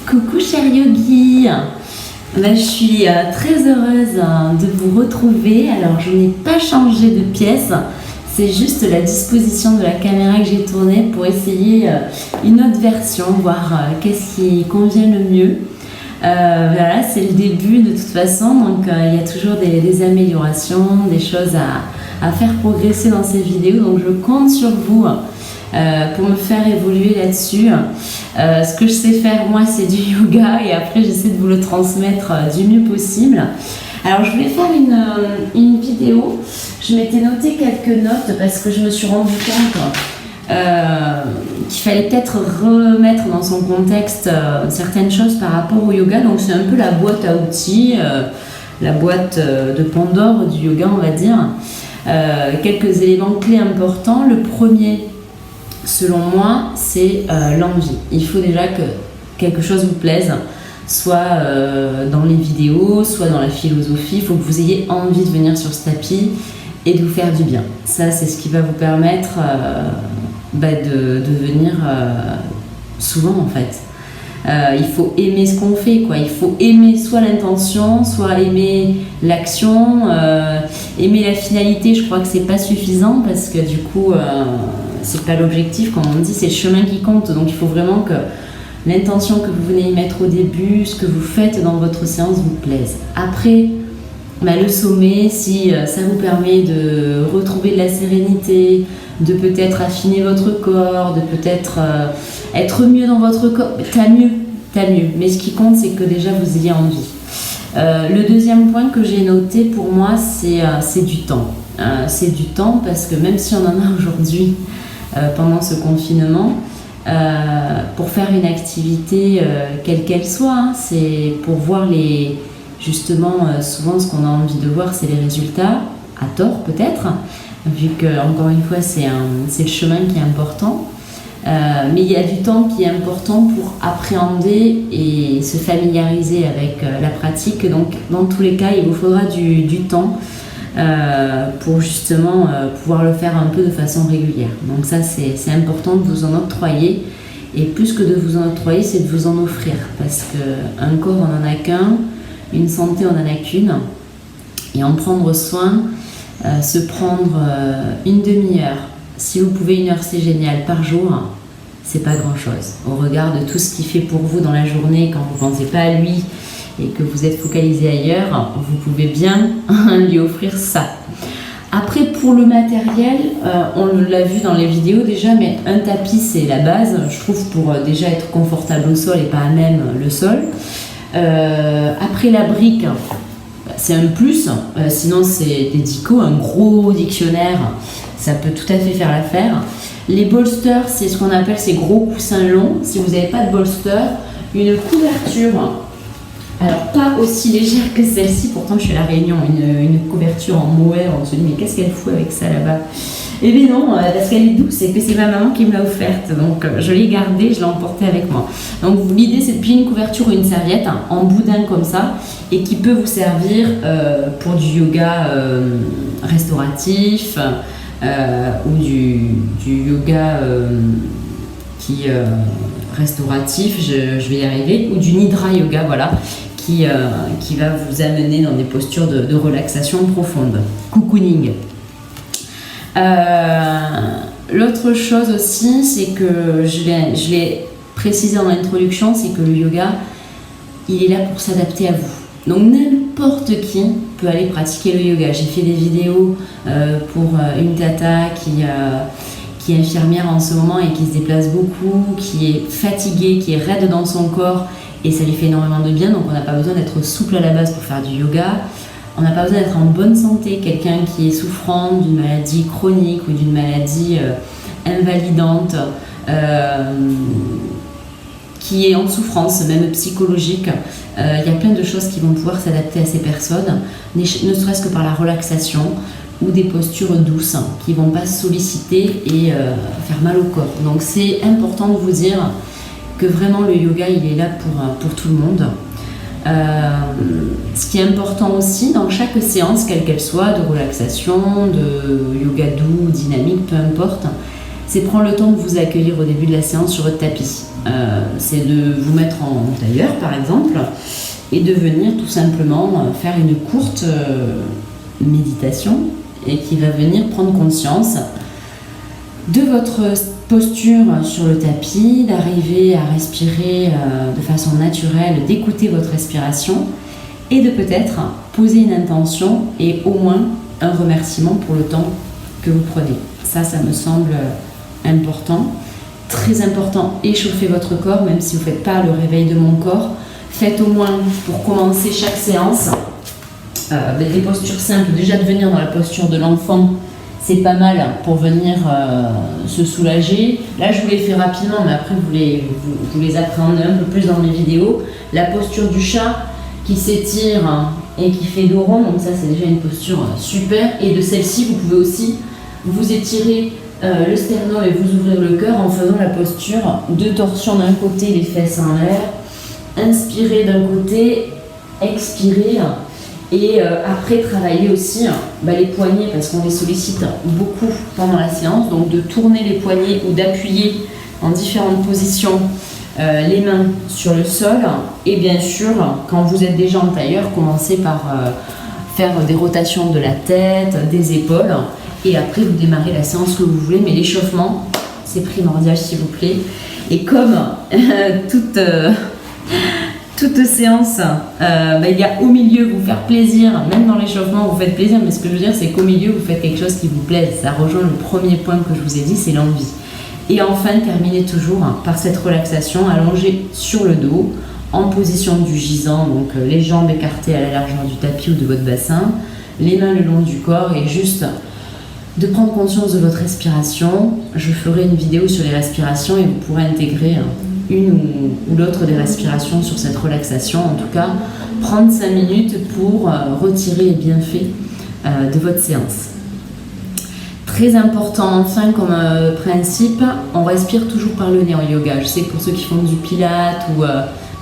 Coucou chers yogis, je suis très heureuse de vous retrouver. Alors je n'ai pas changé de pièce, c'est juste la disposition de la caméra que j'ai tournée pour essayer une autre version, voir qu'est-ce qui convient le mieux. Voilà, c'est le début de toute façon, donc il y a toujours des améliorations, des choses à faire progresser dans ces vidéos, donc je compte sur vous pour me faire évoluer là-dessus. Ce que je sais faire moi, c'est du yoga, et après j'essaie de vous le transmettre du mieux possible. Alors je voulais faire une vidéo. Je m'étais noté quelques notes parce que je me suis rendu compte qu'il fallait peut-être remettre dans son contexte certaines choses par rapport au yoga. Donc c'est un peu la boîte à outils, la boîte de Pandore du yoga, on va dire. Quelques éléments clés importants. Le premier, selon moi, c'est l'envie. Il faut déjà que quelque chose vous plaise, soit dans les vidéos, soit dans la philosophie. Il faut que vous ayez envie de venir sur ce tapis et de vous faire du bien. Ça, c'est ce qui va vous permettre de venir souvent, en fait. Il faut aimer ce qu'on fait, quoi. Il faut aimer soit l'intention, soit aimer l'action, aimer la finalité. Je crois que c'est pas suffisant parce que du coup, c'est pas l'objectif, comme on dit, c'est le chemin qui compte. Donc il faut vraiment que l'intention que vous venez y mettre au début, ce que vous faites dans votre séance vous plaise. Après, le sommet, si ça vous permet de retrouver de la sérénité, de peut-être affiner votre corps, de peut-être être mieux dans votre corps, t'as mieux. Mais ce qui compte, c'est que déjà vous ayez envie. Le deuxième point que j'ai noté pour moi, c'est du temps. C'est du temps parce que même si on en a aujourd'hui pendant ce confinement, pour faire une activité quelle qu'elle soit, c'est pour voir justement souvent ce qu'on a envie de voir, c'est les résultats, à tort peut-être, vu que encore une fois c'est le chemin qui est important, mais il y a du temps qui est important pour appréhender et se familiariser avec la pratique. Donc dans tous les cas il vous faudra du temps pour justement pouvoir le faire un peu de façon régulière. Donc ça c'est important de vous en octroyer, et plus que de vous en octroyer, c'est de vous en offrir, parce qu'un corps on n'en a qu'un, une santé on n'en a qu'une, et en prendre soin, se prendre une demi-heure, si vous pouvez 1 heure c'est génial, par jour, c'est pas grand chose au regard de tout ce qu'il fait pour vous dans la journée. Quand vous pensez pas à lui et que vous êtes focalisé ailleurs, vous pouvez bien lui offrir ça. Après, pour le matériel, on l'a vu dans les vidéos déjà, mais un tapis c'est la base, je trouve, pour déjà être confortable au sol et pas à même le sol. Après, la brique, c'est un plus, sinon c'est des dicos, un gros dictionnaire, ça peut tout à fait faire l'affaire. Les bolsters, c'est ce qu'on appelle ces gros coussins longs. Si vous n'avez pas de bolster, une couverture, alors pas aussi légère que celle-ci, pourtant je suis à La Réunion, une couverture en mohair, on se dit mais qu'est-ce qu'elle fout avec ça là-bas? Eh bien non, parce qu'elle est douce et que c'est ma maman qui me l'a offerte, donc je l'ai gardée, je l'ai emportée avec moi. Donc l'idée c'est de plier une couverture ou une serviette en boudin comme ça, et qui peut vous servir pour du yoga restauratif, ou du yoga restauratif, je vais y arriver, ou du nidra yoga, voilà, qui va vous amener dans des postures de relaxation profonde, cocooning. L'autre chose aussi, c'est que je l'ai précisé dans l'introduction, c'est que le yoga, il est là pour s'adapter à vous. Donc n'importe qui peut aller pratiquer le yoga. J'ai fait des vidéos pour une tata qui est infirmière en ce moment et qui se déplace beaucoup, qui est fatiguée, qui est raide dans son corps, et ça lui fait énormément de bien. Donc on n'a pas besoin d'être souple à la base pour faire du yoga. On n'a pas besoin d'être en bonne santé. Quelqu'un qui est souffrant d'une maladie chronique ou d'une maladie invalidante, qui est en souffrance, même psychologique, il y a plein de choses qui vont pouvoir s'adapter à ces personnes, ne serait-ce que par la relaxation ou des postures douces qui ne vont pas solliciter et faire mal au corps. Donc c'est important de vous dire que vraiment le yoga il est là pour tout le monde. Ce qui est important aussi dans chaque séance, quelle qu'elle soit, de relaxation, de yoga doux, dynamique, peu importe, c'est prendre le temps de vous accueillir au début de la séance sur votre tapis. C'est de vous mettre en tailleur par exemple et de venir tout simplement faire une courte méditation et qui va venir prendre conscience de votre posture sur le tapis, d'arriver à respirer de façon naturelle, d'écouter votre respiration et de peut-être poser une intention et au moins un remerciement pour le temps que vous prenez. Ça me semble important. Très important, échauffez votre corps, même si vous ne faites pas le réveil de mon corps. Faites au moins, pour commencer chaque séance, des postures simples. Déjà de venir dans la posture de l'enfant, c'est pas mal pour venir se soulager. Là, je vous les fais rapidement, mais après, vous les appréhendez un peu plus dans mes vidéos. La posture du chat qui s'étire et qui fait dos rond, donc ça, c'est déjà une posture super. Et de celle-ci, vous pouvez aussi vous étirer le sternum et vous ouvrir le cœur en faisant la posture de torsion d'un côté, les fesses en l'air. Inspirez d'un côté, expirez. Et après, travailler aussi les poignets parce qu'on les sollicite beaucoup pendant la séance. Donc de tourner les poignets ou d'appuyer en différentes positions les mains sur le sol. Et bien sûr, quand vous êtes déjà en tailleur, commencez par faire des rotations de la tête, des épaules. Et après, vous démarrez la séance que vous voulez. Mais l'échauffement, c'est primordial s'il vous plaît. Et comme toute séance, il y a au milieu, vous faire plaisir, même dans l'échauffement, vous faites plaisir, mais ce que je veux dire, c'est qu'au milieu, vous faites quelque chose qui vous plaise. Ça rejoint le premier point que je vous ai dit, c'est l'envie. Et enfin, terminez toujours par cette relaxation allongée sur le dos, en position du gisant, donc les jambes écartées à la largeur du tapis ou de votre bassin, les mains le long du corps et juste de prendre conscience de votre respiration. Je ferai une vidéo sur les respirations et vous pourrez intégrer une ou l'autre des respirations sur cette relaxation. En tout cas, prendre 5 minutes pour retirer les bienfaits de votre séance. Très important, enfin, comme principe, on respire toujours par le nez en yoga. Je sais que pour ceux qui font du pilates ou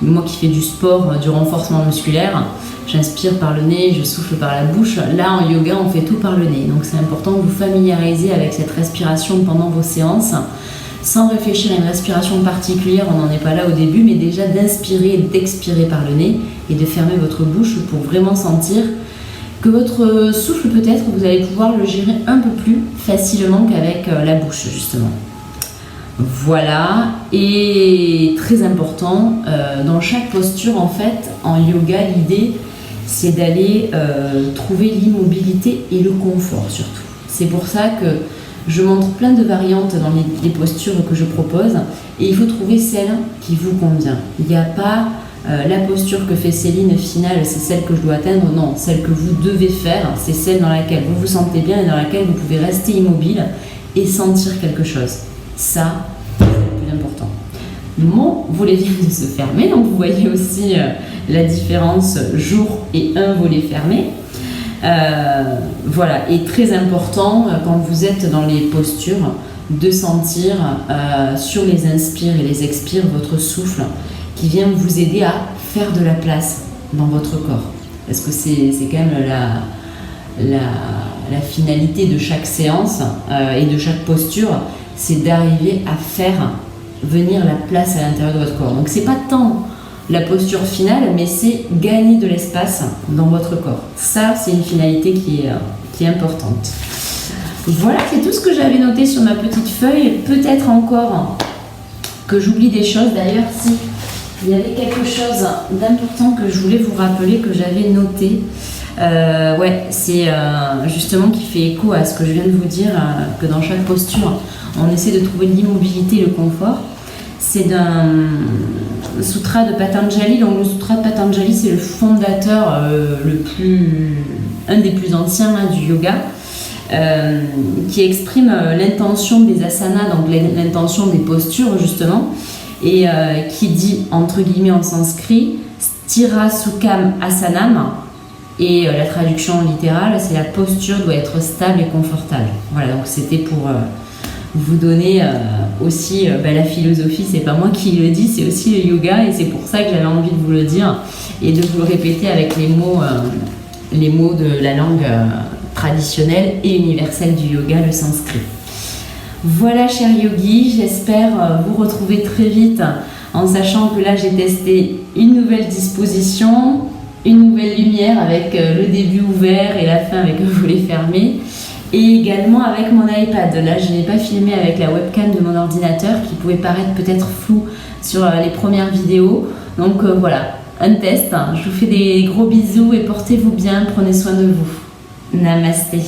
moi qui fais du sport, du renforcement musculaire, j'inspire par le nez, je souffle par la bouche. Là, en yoga, on fait tout par le nez. Donc, c'est important de vous familiariser avec cette respiration pendant vos séances, sans réfléchir à une respiration particulière, on n'en est pas là au début, mais déjà d'inspirer et d'expirer par le nez et de fermer votre bouche pour vraiment sentir que votre souffle, peut-être, vous allez pouvoir le gérer un peu plus facilement qu'avec la bouche, justement. Voilà, et très important, dans chaque posture, en fait, en yoga, l'idée, c'est d'aller trouver l'immobilité et le confort, surtout. C'est pour ça que je montre plein de variantes dans les postures que je propose et il faut trouver celle qui vous convient. Il n'y a pas la posture que fait Céline finale, c'est celle que je dois atteindre. Non, celle que vous devez faire, c'est celle dans laquelle vous vous sentez bien et dans laquelle vous pouvez rester immobile et sentir quelque chose. Ça, c'est le plus important. Mon volet vient de se fermer, donc vous voyez aussi la différence jour et un volet fermé. Voilà, et très important quand vous êtes dans les postures de sentir sur les inspires et les expires votre souffle qui vient vous aider à faire de la place dans votre corps, parce que c'est quand même la finalité de chaque séance et de chaque posture, c'est d'arriver à faire venir la place à l'intérieur de votre corps. Donc c'est pas tant la posture finale, mais c'est gagner de l'espace dans votre corps. Ça, c'est une finalité qui est importante. Voilà, c'est tout ce que j'avais noté sur ma petite feuille. Peut-être encore que j'oublie des choses. D'ailleurs, si il y avait quelque chose d'important que je voulais vous rappeler, que j'avais noté, c'est justement qui fait écho à ce que je viens de vous dire, que dans chaque posture, on essaie de trouver l'immobilité et le confort. C'est d'un sutra de Patanjali. Donc le sutra de Patanjali, c'est le fondateur, un des plus anciens du yoga, qui exprime l'intention des asanas, donc l'intention des postures justement, et qui dit entre guillemets en sanskrit Stira Sukham Asanam, et la traduction littérale, c'est la posture doit être stable et confortable. Voilà, donc c'était pour vous donner aussi la philosophie, c'est pas moi qui le dis, c'est aussi le yoga, et c'est pour ça que j'avais envie de vous le dire et de vous le répéter avec les mots de la langue traditionnelle et universelle du yoga, le sanskrit. Voilà, cher yogi, j'espère vous retrouver très vite en sachant que là j'ai testé une nouvelle disposition, une nouvelle lumière avec le début ouvert et la fin avec le volet fermé, et également avec mon iPad. Là je n'ai pas filmé avec la webcam de mon ordinateur qui pouvait paraître peut-être flou sur les premières vidéos. Donc voilà, un test. Je vous fais des gros bisous et portez-vous bien, prenez soin de vous. Namasté.